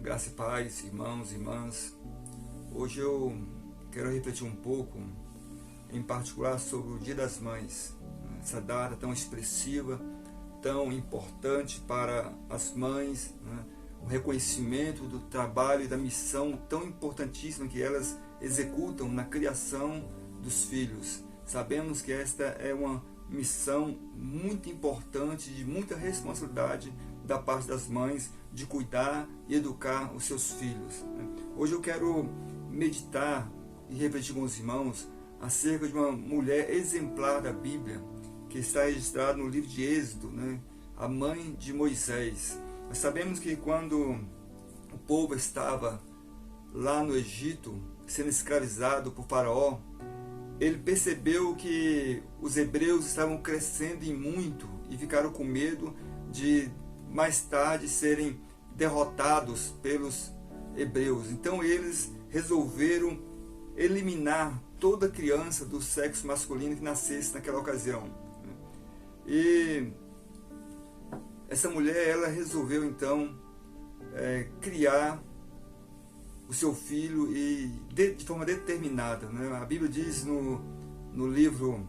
Graça e paz, irmãos e irmãs. Hoje eu quero refletir um pouco, em particular, sobre o Dia das Mães. Essa data tão expressiva, tão importante para as mães, né? O reconhecimento do trabalho e da missão tão importantíssima que elas executam na criação dos filhos. Sabemos que esta é uma missão muito importante, de muita responsabilidade da parte das mães, de cuidar e educar os seus filhos. Hoje eu quero meditar e refletir com os irmãos acerca de uma mulher exemplar da Bíblia, que está registrada no livro de Êxodo, né? A mãe de Moisés. Nós sabemos que quando o povo estava lá no Egito, sendo escravizado por Faraó, ele percebeu que os hebreus estavam crescendo em muito e ficaram com medo de mais tarde serem derrotados pelos hebreus. Então eles resolveram eliminar toda criança do sexo masculino que nascesse naquela ocasião. E essa mulher, ela resolveu então criar o seu filho e de forma determinada, né? A Bíblia diz no livro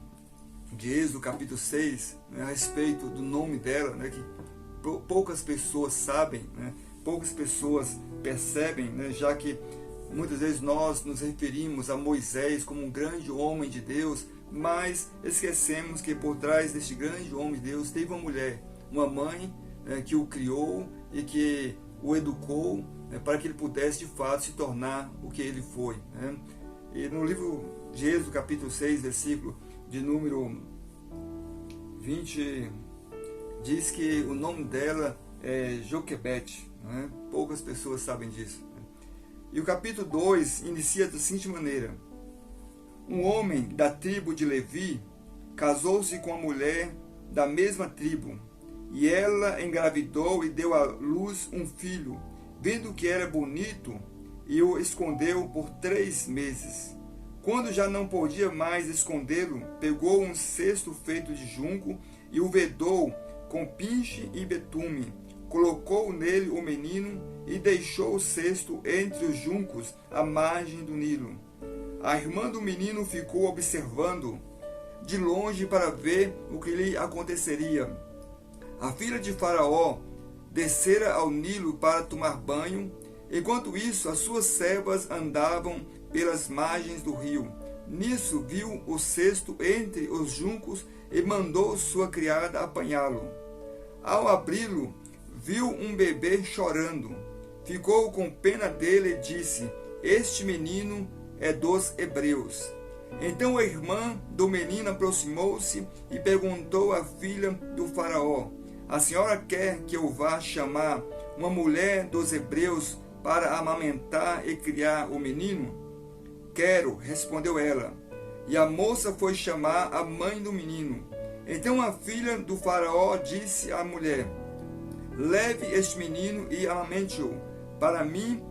de Êxodo, capítulo 6, né, a respeito do nome dela, né, que poucas pessoas sabem, né, poucas pessoas percebem, né, já que muitas vezes nós nos referimos a Moisés como um grande homem de Deus, mas esquecemos que por trás deste grande homem de Deus teve uma mulher, uma mãe, né, que o criou e que o educou, né, para que ele pudesse de fato se tornar o que ele foi, né? E no livro de Êxodo, capítulo 6, versículo de número 20, diz que o nome dela é Joquebede, né? Poucas pessoas sabem disso. E o capítulo 2 inicia da seguinte maneira: um homem da tribo de Levi casou-se com uma mulher da mesma tribo, e ela engravidou e deu à luz um filho, vendo que era bonito, e o escondeu por 3 meses. Quando já não podia mais escondê-lo, pegou um cesto feito de junco e o vedou com pinche e betume. Colocou nele o menino e deixou o cesto entre os juncos à margem do Nilo. A irmã do menino ficou observando de longe para ver o que lhe aconteceria. A filha de Faraó descera ao Nilo para tomar banho. Enquanto isso, as suas servas andavam pelas margens do rio. Nisso viu o cesto entre os juncos e mandou sua criada apanhá-lo. Ao abri-lo, viu um bebê chorando. Ficou com pena dele e disse: este menino é dos hebreus. Então a irmã do menino aproximou-se e perguntou à filha do Faraó: a senhora quer que eu vá chamar uma mulher dos hebreus para amamentar e criar o menino? Quero, respondeu ela. E a moça foi chamar a mãe do menino. Então a filha do Faraó disse à mulher: leve este menino e amamente-o para mim,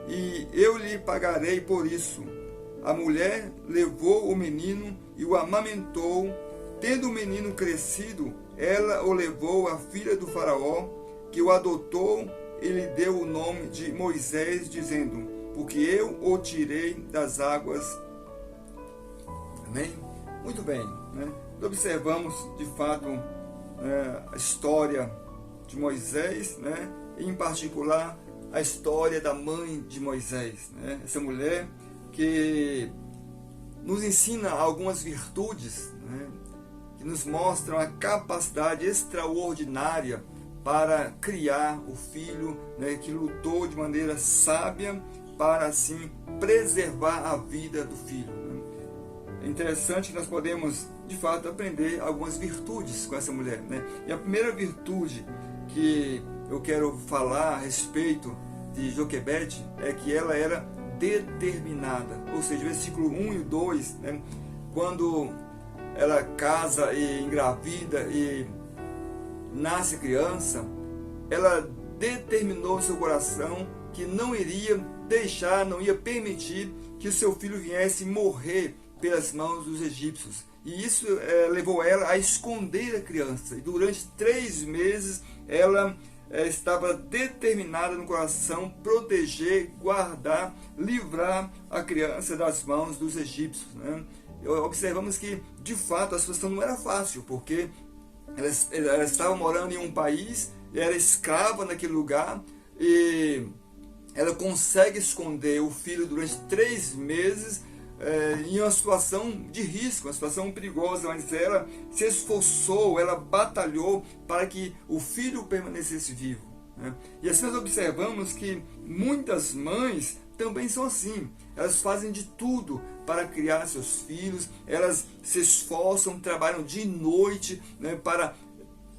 e eu lhe pagarei por isso. A mulher levou o menino e o amamentou. Tendo o menino crescido, ela o levou à filha do Faraó, que o adotou e lhe deu o nome de Moisés, dizendo: porque eu o tirei das águas. Amém? Muito bem, né? Observamos de fato a história de Moisés, né? E em particular a história da mãe de Moisés, né? Essa mulher que nos ensina algumas virtudes, né? Que nos mostram a capacidade extraordinária para criar o filho, né? Que lutou de maneira sábia para assim preservar a vida do filho, né? É interessante que nós podemos de fato aprender algumas virtudes com essa mulher, né? E a primeira virtude que eu quero falar a respeito de Joquebede é que ela era determinada. Ou seja, versículo 1 e 2, né? Quando ela casa e engravida e nasce criança, ela determinou em seu coração que não iria deixar, não ia permitir que o seu filho viesse morrer pelas mãos dos egípcios. E isso levou ela a esconder a criança. E durante 3 meses ela estava determinada no coração proteger, guardar, livrar a criança das mãos dos egípcios, né? Observamos que, de fato, a situação não era fácil, porque ela estava morando em um país, era escrava naquele lugar, e ela consegue esconder o filho durante 3 meses, em uma situação de risco, uma situação perigosa, mas ela se esforçou, ela batalhou para que o filho permanecesse vivo, né? E assim nós observamos que muitas mães também são assim, elas fazem de tudo para criar seus filhos, elas se esforçam, trabalham dia e noite, né, para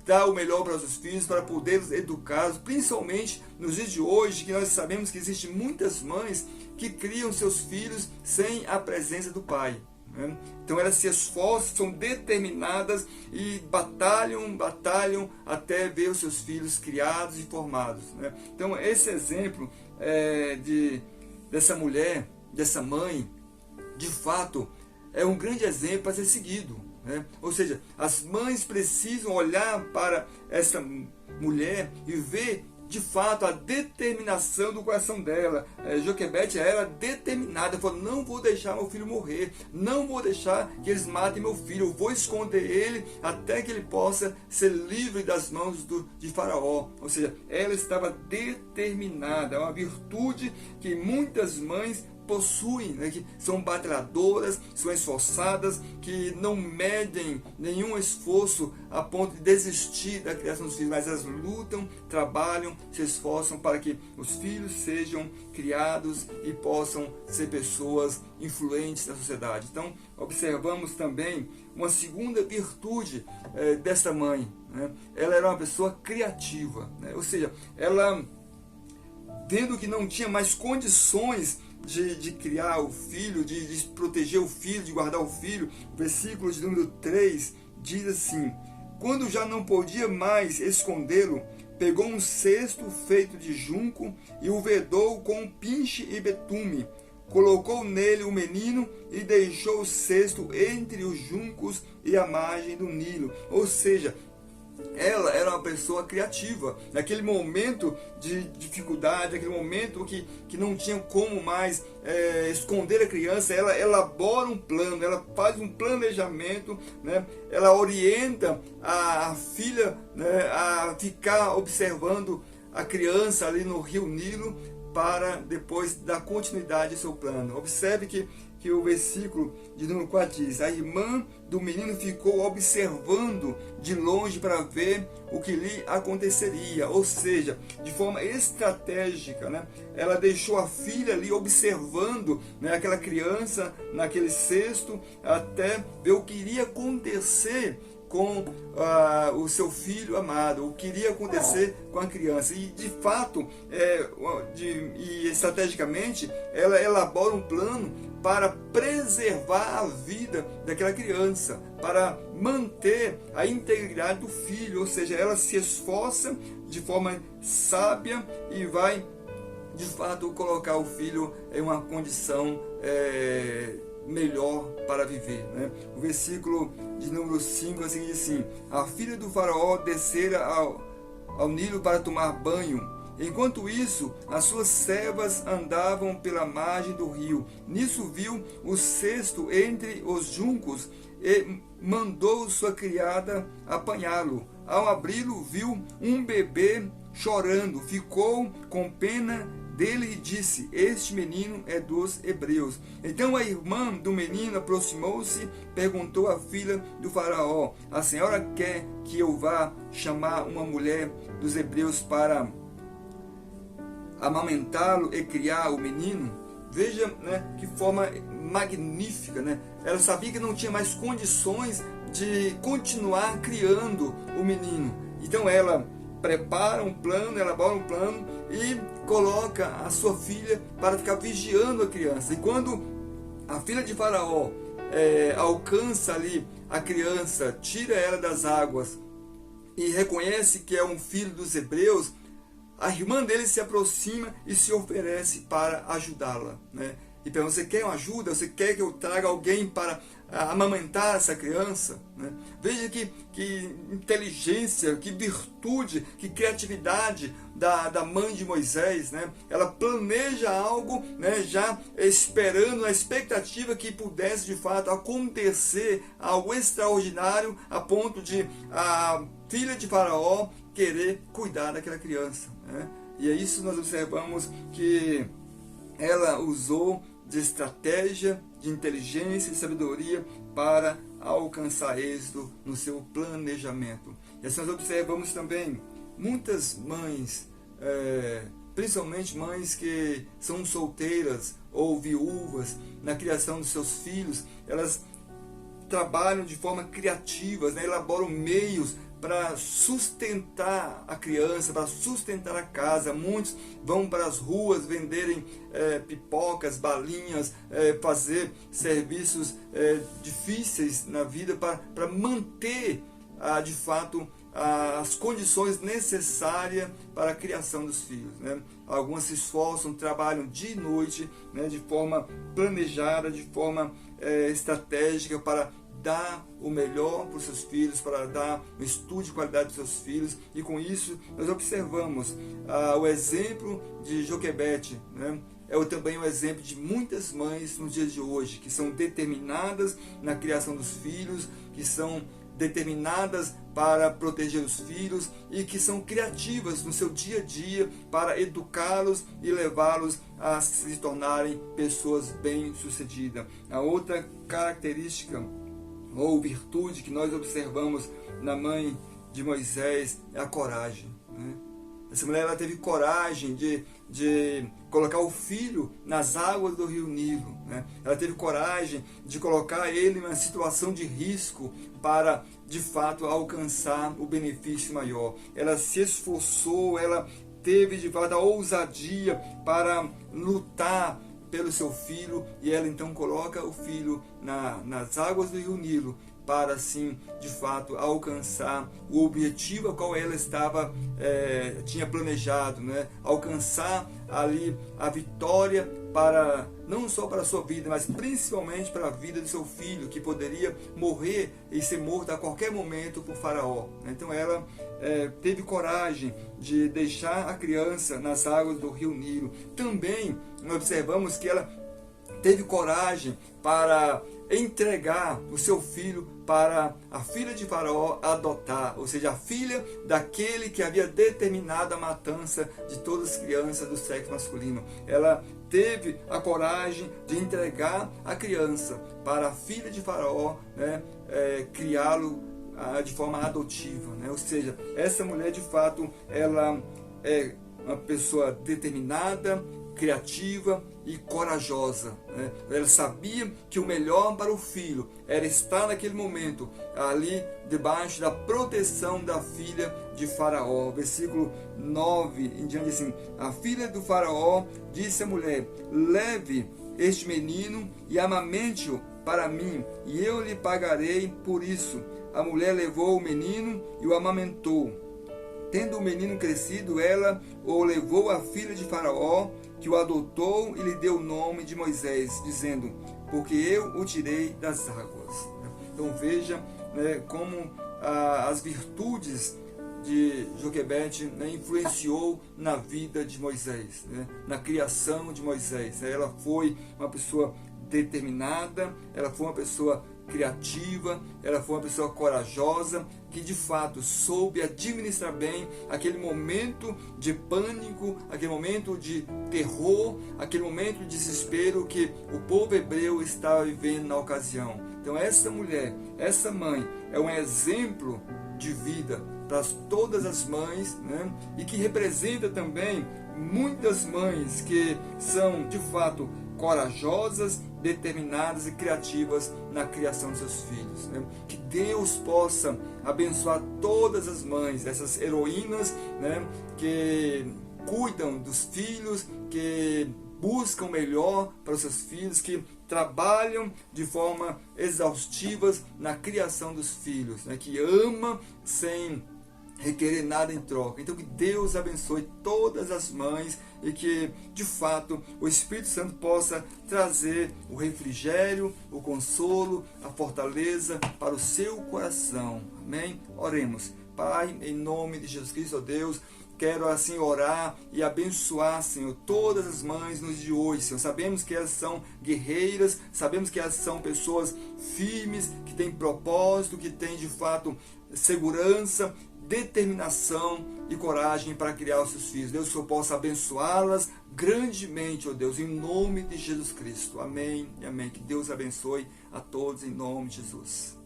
dar o melhor para os seus filhos, para poder educá-los, principalmente nos dias de hoje, que nós sabemos que existem muitas mães que criam seus filhos sem a presença do pai, né? Então elas se esforçam, são determinadas e batalham até ver os seus filhos criados e formados, né? Então esse exemplo dessa mulher, dessa mãe, de fato é um grande exemplo para ser seguido, né? Ou seja, as mães precisam olhar para essa mulher e ver de fato a determinação do coração dela. Joquebede era determinada, falou: não vou deixar meu filho morrer, não vou deixar que eles matem meu filho, eu vou esconder ele até que ele possa ser livre das mãos de Faraó. Ou seja, ela estava determinada, é uma virtude que muitas mães possuem, né, que são batalhadoras, são esforçadas, que não medem nenhum esforço a ponto de desistir da criação dos filhos, mas elas lutam, trabalham, se esforçam para que os filhos sejam criados e possam ser pessoas influentes na sociedade. Então, observamos também uma segunda virtude desta mãe, né? Ela era uma pessoa criativa, né? Ou seja, ela, vendo que não tinha mais condições de criar o filho, de proteger o filho, de guardar o filho, o versículo de número 3 diz assim: quando já não podia mais escondê-lo, pegou um cesto feito de junco e o vedou com pinche e betume, colocou nele o menino e deixou o cesto entre os juncos e a margem do Nilo. Ou seja, ela era uma pessoa criativa. Naquele momento de dificuldade, naquele momento que não tinha como mais esconder a criança, ela elabora um plano, ela faz um planejamento, né? Ela orienta a filha, né, a ficar observando a criança ali no rio Nilo, para depois dar continuidade ao seu plano. Observe que o versículo de número 4 diz: a irmã do menino ficou observando de longe para ver o que lhe aconteceria. Ou seja, de forma estratégica, né? Ela deixou a filha ali observando, né, aquela criança naquele cesto, até ver o que iria acontecer com o seu filho amado, o que iria acontecer com a criança. E de fato, e estrategicamente, ela elabora um plano para preservar a vida daquela criança, para manter a integridade do filho. Ou seja, ela se esforça de forma sábia e vai, de fato, colocar o filho em uma condição melhor para viver, né? O versículo de número 5 assim diz assim: a filha do faraó descera ao Nilo para tomar banho. Enquanto isso, as suas servas andavam pela margem do rio. Nisso viu o cesto entre os juncos e mandou sua criada apanhá-lo. Ao abri-lo, viu um bebê chorando. Ficou com pena dele e disse: este menino é dos hebreus. Então a irmã do menino aproximou-se, perguntou à filha do faraó: a senhora quer que eu vá chamar uma mulher dos hebreus para amamentá-lo e criar o menino? Veja, né, que forma magnífica, né? Ela sabia que não tinha mais condições de continuar criando o menino. Então ela prepara um plano, elabora um plano e coloca a sua filha para ficar vigiando a criança. E quando a filha de Faraó alcança ali a criança, tira ela das águas e reconhece que é um filho dos hebreus, a irmã dele se aproxima e se oferece para ajudá-la, né? E pergunta: você quer uma ajuda? Você quer que eu traga alguém para amamentar essa criança, né? Veja que inteligência, que virtude, que criatividade da mãe de Moisés, né? Ela planeja algo, né? Já esperando, a expectativa que pudesse de fato acontecer algo extraordinário, a ponto de a filha de Faraó querer cuidar daquela criança, né? E é isso que nós observamos, que ela usou de estratégia, de inteligência e sabedoria para alcançar êxito no seu planejamento. E assim nós observamos também muitas mães, principalmente mães que são solteiras ou viúvas, na criação dos seus filhos, elas trabalham de forma criativa, né? Elaboram meios para sustentar a criança, para sustentar a casa. Muitos vão para as ruas venderem pipocas, balinhas, fazer serviços difíceis na vida para manter de fato as condições necessárias para a criação dos filhos, né? Algumas se esforçam, trabalham dia e noite, né, de forma planejada, de forma estratégica, para dar o melhor para os seus filhos, para dar um estudo de qualidade para os seus filhos. E com isso nós observamos o exemplo de Joquebede, né? Também um exemplo de muitas mães nos dias de hoje, que são determinadas na criação dos filhos, que são determinadas para proteger os filhos e que são criativas no seu dia a dia para educá-los e levá-los a se tornarem pessoas bem-sucedidas. A outra característica ou virtude que nós observamos na mãe de Moisés é a coragem, né? Essa mulher, ela teve coragem de colocar o filho nas águas do rio Nilo, né? Ela teve coragem de colocar ele em uma situação de risco para, de fato, alcançar o benefício maior. Ela se esforçou, ela teve, de fato, a ousadia para lutar pelo seu filho, e ela então coloca o filho nas águas do rio Nilo, para assim, de fato, alcançar o objetivo ao qual ela tinha planejado, né? Alcançar ali a vitória, para não só para a sua vida, mas principalmente para a vida do seu filho, que poderia morrer e ser morto a qualquer momento por Faraó. Então ela teve coragem de deixar a criança nas águas do rio Nilo. Também observamos que ela teve coragem para entregar o seu filho para a filha de Faraó adotar, ou seja, a filha daquele que havia determinado a matança de todas as crianças do sexo masculino. Ela teve a coragem de entregar a criança para a filha de Faraó, né, criá-lo de forma adotiva, né? Ou seja, essa mulher, de fato, ela é uma pessoa determinada, criativa e corajosa, né? Ela sabia que o melhor para o filho era estar naquele momento ali debaixo da proteção da filha de Faraó. Versículo 9 em diante, assim: a filha do Faraó disse à mulher: leve este menino e amamente-o para mim, e eu lhe pagarei por isso. A mulher levou o menino e o amamentou. Tendo o menino crescido, ela o levou à filha de Faraó, que o adotou e lhe deu o nome de Moisés, dizendo: porque eu o tirei das águas. Então veja, né, como as virtudes de Joquebede, né, influenciou na vida de Moisés, né, na criação de Moisés. Ela foi uma pessoa determinada, ela foi uma pessoa criativa, ela foi uma pessoa corajosa, que de fato soube administrar bem aquele momento de pânico, aquele momento de terror, aquele momento de desespero que o povo hebreu estava vivendo na ocasião. Então essa mulher, essa mãe, é um exemplo de vida para todas as mães, né? E que representa também muitas mães que são de fato corajosas, determinadas e criativas na criação dos seus filhos, né? Que Deus possa abençoar todas as mães, essas heroínas, né, que cuidam dos filhos, que buscam o melhor para os seus filhos, que trabalham de forma exaustiva na criação dos filhos, né, que ama sem requerer nada em troca. Então que Deus abençoe todas as mães e que, de fato, o Espírito Santo possa trazer o refrigério, o consolo, a fortaleza para o seu coração. Amém? Oremos. Pai, em nome de Jesus Cristo, ó Deus, quero assim orar e abençoar, Senhor, todas as mães nos dias de hoje, Senhor. Sabemos que elas são guerreiras, sabemos que elas são pessoas firmes, que têm propósito, que têm de fato segurança, determinação e coragem para criar os seus filhos. Deus, que eu possa abençoá-las grandemente, ó Deus, em nome de Jesus Cristo. Amém e amém. Que Deus abençoe a todos em nome de Jesus.